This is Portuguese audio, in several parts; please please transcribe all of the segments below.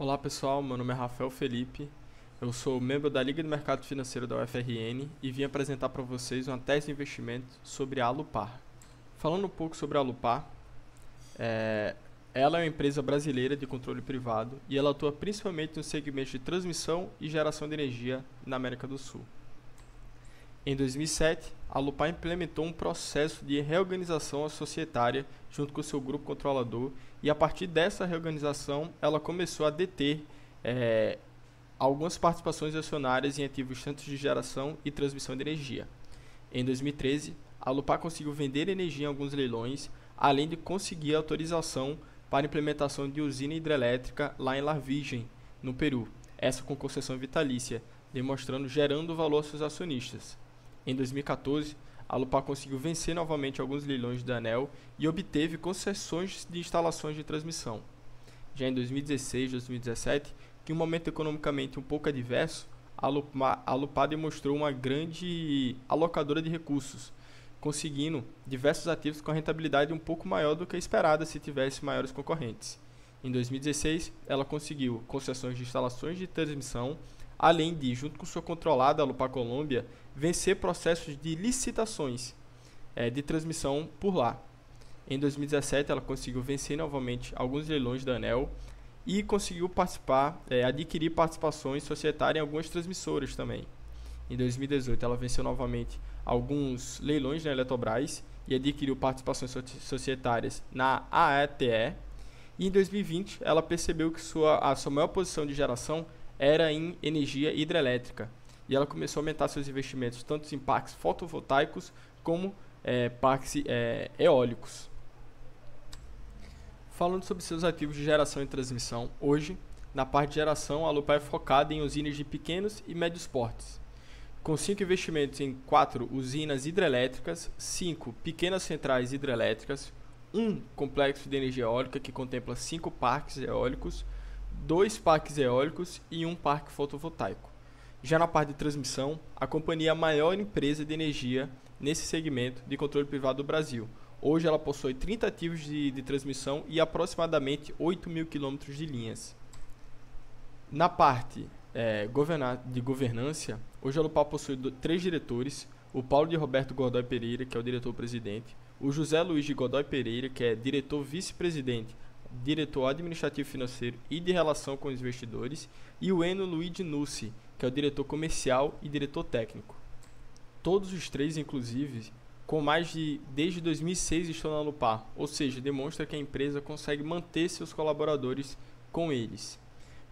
Olá pessoal, meu nome é Rafael Felipe, eu sou membro da Liga do Mercado Financeiro da UFRN e vim apresentar para vocês uma tese de investimento sobre a Alupar. Falando um pouco sobre a Alupar, ela é uma empresa brasileira de controle privado e ela atua principalmente no segmento de transmissão e geração de energia na América do Sul. Em 2007, a Alupar implementou um processo de reorganização societária junto com seu grupo controlador e a partir dessa reorganização ela começou a deter algumas participações acionárias em ativos tanto de geração e transmissão de energia. Em 2013, a Alupar conseguiu vender energia em alguns leilões, além de conseguir autorização para implementação de usina hidrelétrica lá em La Virgen, no Peru, essa com concessão vitalícia, gerando valor aos seus acionistas. Em 2014, a Alupar conseguiu vencer novamente alguns leilões da ANEEL e obteve concessões de instalações de transmissão. Já em 2016 e 2017, que em um momento economicamente um pouco adverso, a Alupar demonstrou uma grande alocadora de recursos, conseguindo diversos ativos com a rentabilidade um pouco maior do que a esperada se tivesse maiores concorrentes. Em 2016, ela conseguiu concessões de instalações de transmissão, além de, junto com sua controlada Alupar Colômbia, vencer processos de licitações de transmissão por lá. Em 2017, ela conseguiu vencer novamente alguns leilões da ANEEL e conseguiu adquirir participações societárias em algumas transmissoras também. Em 2018, ela venceu novamente alguns leilões na Eletrobras e adquiriu participações societárias na AETE. E em 2020, ela percebeu que a sua maior posição de geração era em energia hidrelétrica. E ela começou a aumentar seus investimentos tanto em parques fotovoltaicos como parques eólicos. Falando sobre seus ativos de geração e transmissão, hoje, na parte de geração, a Alupar é focada em usinas de pequenos e médios portes, com 5 investimentos em 4 usinas hidrelétricas, 5 pequenas centrais hidrelétricas, 1 complexo de energia eólica que contempla 5 parques eólicos, 2 parques eólicos e 1 parque fotovoltaico. Já na parte de transmissão, a companhia é a maior empresa de energia nesse segmento de controle privado do Brasil. Hoje ela possui 30 ativos de transmissão e aproximadamente 8 mil quilômetros de linhas. Na parte de governança, hoje a Alupar possui 3 diretores, o Paulo de Roberto Godoy Pereira, que é o diretor-presidente, o José Luiz de Godoy Pereira, que é diretor vice-presidente, diretor administrativo financeiro e de relação com os investidores, e o Eno Luigi Nussi, que é o diretor comercial e diretor técnico. Todos os 3, inclusive, desde 2006 estão na Alupar, ou seja, demonstra que a empresa consegue manter seus colaboradores com eles.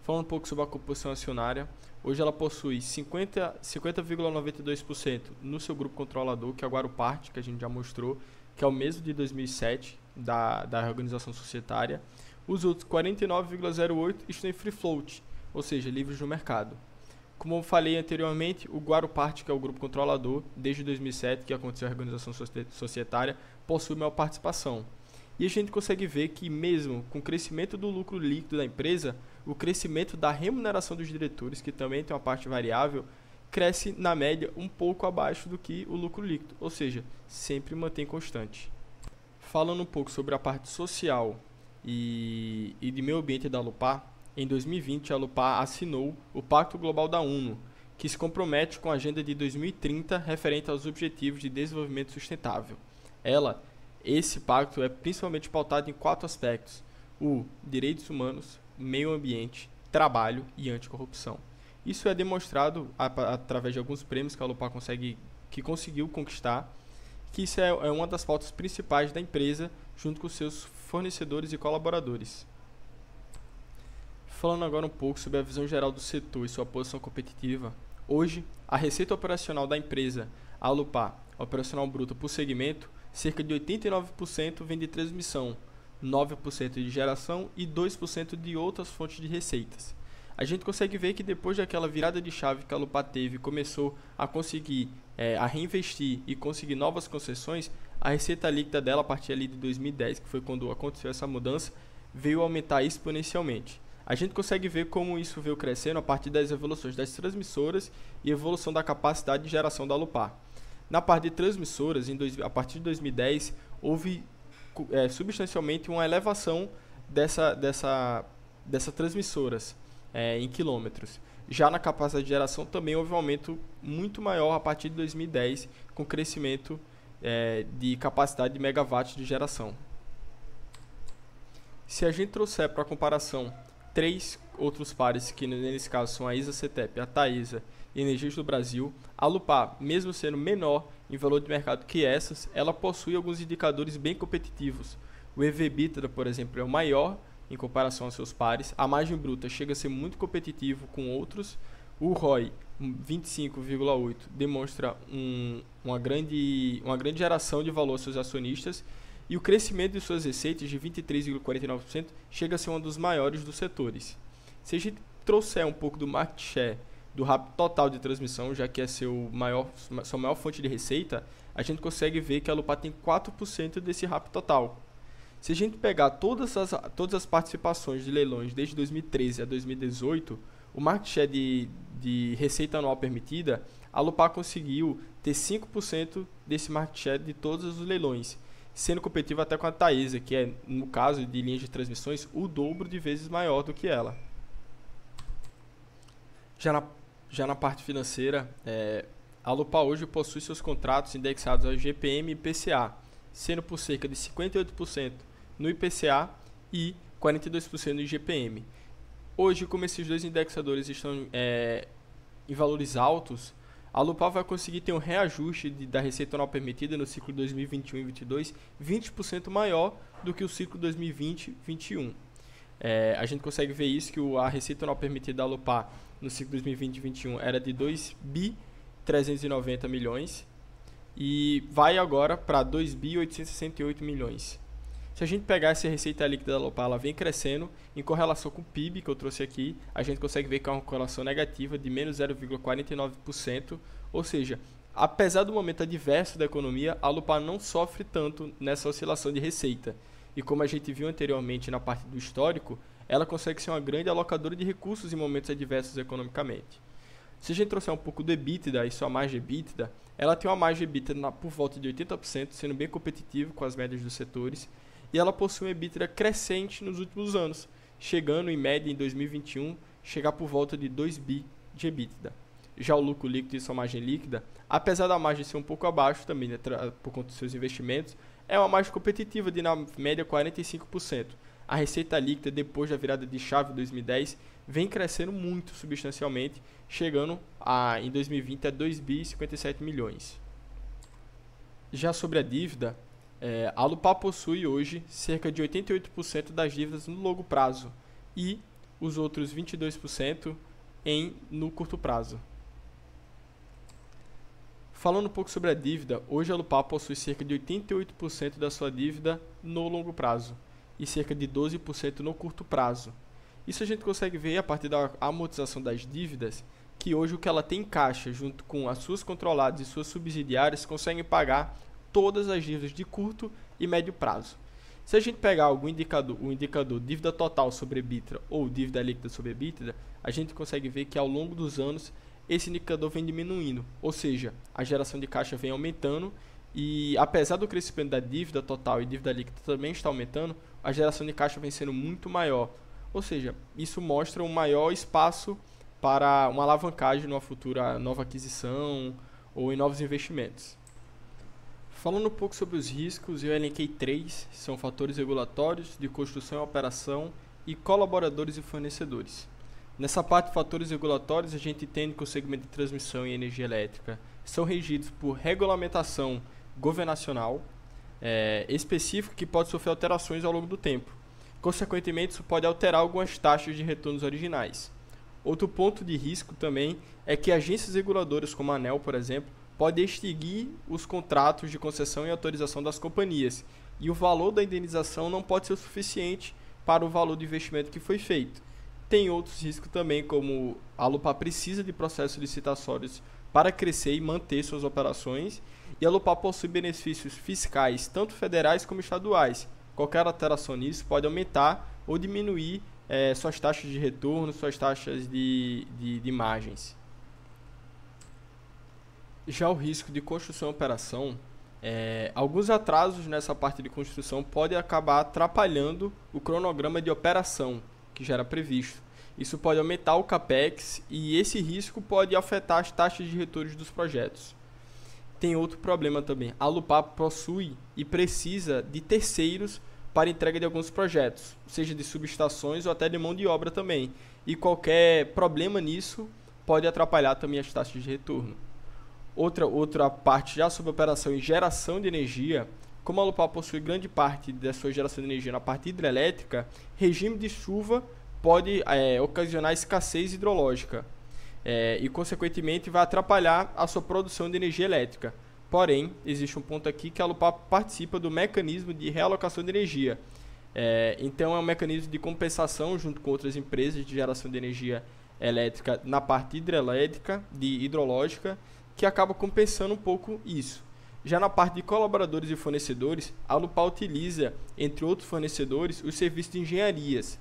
Falando um pouco sobre a composição acionária, hoje ela possui 50,92% no seu grupo controlador, que é o Guarupart, que a gente já mostrou, que é o mesmo de 2007, da reorganização societária. Os outros 49,08% estão em free float, ou seja, livres no mercado. Como eu falei anteriormente, o Guarupart, que é o grupo controlador, desde 2007, que aconteceu a reorganização societária, possui maior participação. E a gente consegue ver que mesmo com o crescimento do lucro líquido da empresa, o crescimento da remuneração dos diretores, que também tem uma parte variável, cresce na média um pouco abaixo do que o lucro líquido, ou seja, sempre mantém constante. Falando um pouco sobre a parte social e de meio ambiente da Alupar, em 2020 a Alupar assinou o Pacto Global da ONU, que se compromete com a Agenda de 2030 referente aos Objetivos de Desenvolvimento Sustentável. Esse pacto é principalmente pautado em 4 aspectos: o direitos humanos, meio ambiente, trabalho e anticorrupção. Isso é demonstrado através de alguns prêmios que a Alupar conseguiu conquistar, que isso é uma das pautas principais da empresa, junto com seus fornecedores e colaboradores. Falando agora um pouco sobre a visão geral do setor e sua posição competitiva, hoje, a receita operacional da empresa, a Alupar, operacional bruta por segmento, cerca de 89% vem de transmissão, 9% de geração e 2% de outras fontes de receitas. A gente consegue ver que depois daquela virada de chave que a Alupar teve e começou a conseguir a reinvestir e conseguir novas concessões, a receita líquida dela a partir ali de 2010, que foi quando aconteceu essa mudança, veio aumentar exponencialmente. A gente consegue ver como isso veio crescendo a partir das evoluções das transmissoras e evolução da capacidade de geração da Alupar. Na parte de transmissoras, a partir de 2010, houve substancialmente uma elevação dessa dessas transmissoras em quilômetros. Já na capacidade de geração também houve um aumento muito maior a partir de 2010, com crescimento de capacidade de megawatts de geração. Se a gente trouxer para comparação 3 outros pares, que nesse caso são a ISA-CTEP, a Taesa e Energias do Brasil, a Alupar, mesmo sendo menor em valor de mercado que essas, ela possui alguns indicadores bem competitivos. O EV/EBITDA, por exemplo, é o maior em comparação aos seus pares. A margem bruta chega a ser muito competitivo com outros. O ROI, 25,8, demonstra uma grande geração de valor aos seus acionistas. E o crescimento de suas receitas, de 23,49%, chega a ser um dos maiores dos setores. Se a gente trouxer um pouco do market share do RAP total de transmissão, já que é sua maior fonte de receita, a gente consegue ver que a Alupar tem 4% desse RAP total. Se a gente pegar todas as participações de leilões desde 2013 a 2018, o market share de receita anual permitida, a Alupar conseguiu ter 5% desse market share de todos os leilões, sendo competitivo até com a Taesa, que é, no caso de linhas de transmissões, o dobro de vezes maior do que ela. Já na parte financeira, a Alupar hoje possui seus contratos indexados ao GPM e IPCA, sendo por cerca de 58% no IPCA e 42% no IGPM. Hoje, como esses dois indexadores estão em valores altos, a Alupar vai conseguir ter um reajuste da receita anual permitida no ciclo 2021 e 2022 20% maior do que o ciclo 2020 e 2021. A gente consegue ver isso, que a receita anual permitida da Alupar no ciclo 2020 e 2021 era de 2.390 milhões e vai agora para 2.868 milhões. Se a gente pegar essa receita líquida da Alupar, ela vem crescendo em correlação com o PIB que eu trouxe aqui, a gente consegue ver que é uma correlação negativa de menos 0,49%, ou seja, apesar do momento adverso da economia, a Alupar não sofre tanto nessa oscilação de receita. E como a gente viu anteriormente na parte do histórico, ela consegue ser uma grande alocadora de recursos em momentos adversos economicamente. Se a gente trouxer um pouco do EBITDA e sua margem EBITDA, ela tem uma margem EBITDA por volta de 80%, sendo bem competitivo com as médias dos setores, e ela possui um EBITDA crescente nos últimos anos, chegando em média em 2021, chegar por volta de 2 bi de EBITDA. Já o lucro líquido e sua margem líquida, apesar da margem ser um pouco abaixo também, né, por conta dos seus investimentos, é uma margem competitiva de na média 45%. A receita líquida depois da virada de chave em 2010 vem crescendo muito substancialmente, chegando em 2020 a 2 bi e 57 milhões. Já sobre a dívida, a Alupar possui hoje cerca de 88% das dívidas no longo prazo e os outros 22% no curto prazo. Falando um pouco sobre a dívida, hoje a Alupar possui cerca de 88% da sua dívida no longo prazo e cerca de 12% no curto prazo. Isso a gente consegue ver a partir da amortização das dívidas, que hoje o que ela tem em caixa, junto com as suas controladas e suas subsidiárias, conseguem pagar todas as dívidas de curto e médio prazo. Se a gente pegar o indicador dívida total sobre EBITDA ou dívida líquida sobre EBITDA, a gente consegue ver que ao longo dos anos esse indicador vem diminuindo, ou seja, a geração de caixa vem aumentando e apesar do crescimento da dívida total e dívida líquida também está aumentando, a geração de caixa vem sendo muito maior, ou seja, isso mostra um maior espaço para uma alavancagem numa futura nova aquisição ou em novos investimentos. Falando um pouco sobre os riscos, eu elenquei 3, são fatores regulatórios, de construção e operação e colaboradores e fornecedores. Nessa parte de fatores regulatórios, a gente entende que o segmento de transmissão e energia elétrica são regidos por regulamentação governacional específica que pode sofrer alterações ao longo do tempo. Consequentemente, isso pode alterar algumas taxas de retornos originais. Outro ponto de risco também é que agências reguladoras como a ANEEL, por exemplo, podem extinguir os contratos de concessão e autorização das companhias e o valor da indenização não pode ser o suficiente para o valor do investimento que foi feito. Tem outros riscos também, como a Alupar precisa de processos licitatórios para crescer e manter suas operações e a Alupar possui benefícios fiscais, tanto federais como estaduais. Qualquer alteração nisso pode aumentar ou diminuir suas taxas de retorno, suas taxas de margens. Já o risco de construção e operação, alguns atrasos nessa parte de construção podem acabar atrapalhando o cronograma de operação que já era previsto. Isso pode aumentar o CAPEX e esse risco pode afetar as taxas de retorno dos projetos. Tem outro problema também. A Alupar possui e precisa de terceiros para entrega de alguns projetos, seja de subestações ou até de mão de obra também. E qualquer problema nisso pode atrapalhar também as taxas de retorno. Outra parte já sobre operação e geração de energia, como a Alupar possui grande parte da sua geração de energia na parte hidrelétrica, regime de chuva pode ocasionar escassez hidrológica e, consequentemente, vai atrapalhar a sua produção de energia elétrica. Porém, existe um ponto aqui que a Alupar participa do mecanismo de realocação de energia. Então, é um mecanismo de compensação junto com outras empresas de geração de energia elétrica na parte hidrológica, que acaba compensando um pouco isso. Já na parte de colaboradores e fornecedores, a Alupar utiliza, entre outros fornecedores, os serviços de engenharias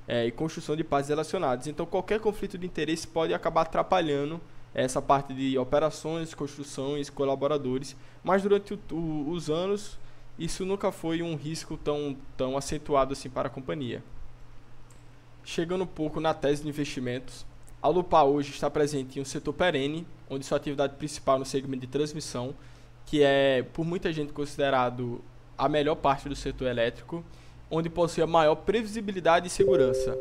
e construção de partes relacionadas. Então, qualquer conflito de interesse pode acabar atrapalhando essa parte de operações, construções, colaboradores, mas durante os anos isso nunca foi um risco tão acentuado assim para a companhia. Chegando um pouco na tese de investimentos, a Alupar hoje está presente em um setor perene, onde sua atividade principal é no segmento de transmissão, que é por muita gente considerado a melhor parte do setor elétrico, onde possui a maior previsibilidade e segurança.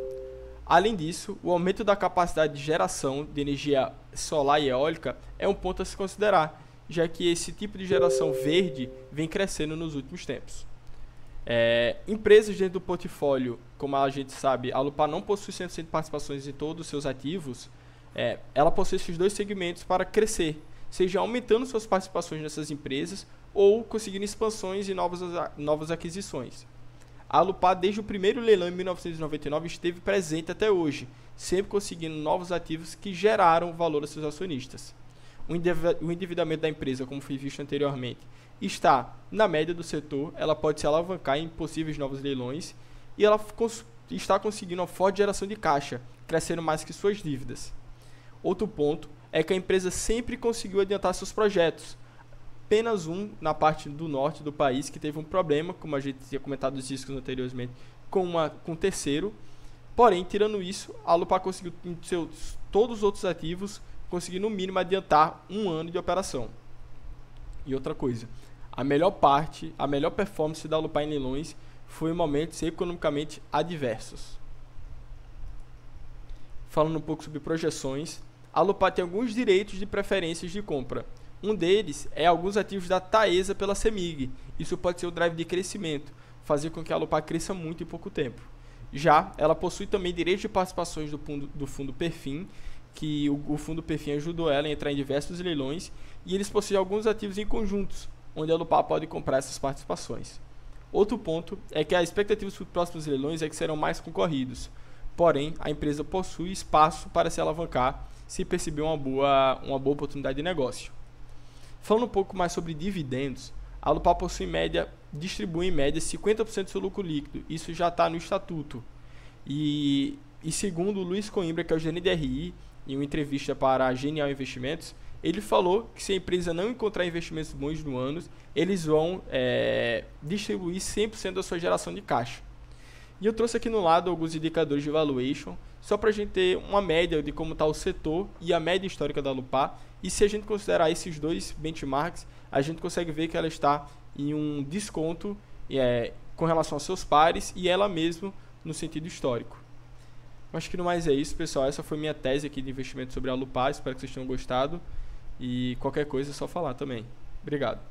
Além disso, o aumento da capacidade de geração de energia solar e eólica é um ponto a se considerar, já que esse tipo de geração verde vem crescendo nos últimos tempos. Empresas dentro do portfólio, como a gente sabe, a Alupar não possui 100% de participações em todos os seus ativos, ela possui esses dois segmentos para crescer, seja aumentando suas participações nessas empresas ou conseguindo expansões e novas aquisições. A Alupar, desde o primeiro leilão em 1999, esteve presente até hoje, sempre conseguindo novos ativos que geraram valor a seus acionistas. O endividamento da empresa, como foi visto anteriormente, está na média do setor, ela pode se alavancar em possíveis novos leilões e ela está conseguindo uma forte geração de caixa, crescendo mais que suas dívidas. Outro ponto é que a empresa sempre conseguiu adiantar seus projetos. Apenas na parte do norte do país, que teve um problema, como a gente tinha comentado nos discos anteriormente, com um terceiro. Porém, tirando isso, a Alupar conseguiu, em todos os outros ativos, conseguir no mínimo adiantar um ano de operação. E outra coisa, a melhor performance da Alupar em leilões foi em momentos economicamente adversos. Falando um pouco sobre projeções, a Alupar tem alguns direitos de preferências de compra. Um deles é alguns ativos da Taesa pela CEMIG. Isso pode ser o drive de crescimento, fazer com que a Alupar cresça muito em pouco tempo. Já ela possui também direitos de participações do fundo Perfin, que o fundo Perfin ajudou ela a entrar em diversos leilões, e eles possuem alguns ativos em conjuntos, onde a Alupar pode comprar essas participações. Outro ponto é que a expectativa dos próximos leilões é que serão mais concorridos. Porém, a empresa possui espaço para se alavancar se perceber uma boa oportunidade de negócio. Falando um pouco mais sobre dividendos, a Alupar distribui em média 50% do seu lucro líquido. Isso já está no estatuto. E segundo o Luiz Coimbra, que é o gerente de RI, em uma entrevista para a Genial Investimentos, ele falou que se a empresa não encontrar investimentos bons no ano, eles vão distribuir 100% da sua geração de caixa. E eu trouxe aqui no lado alguns indicadores de valuation, só para a gente ter uma média de como está o setor e a média histórica da Alupar. E se a gente considerar esses dois benchmarks, a gente consegue ver que ela está em um desconto com relação aos seus pares e ela mesma no sentido histórico. Acho que no mais é isso, pessoal. Essa foi minha tese aqui de investimento sobre a Alupar. Espero que vocês tenham gostado. E qualquer coisa é só falar também. Obrigado.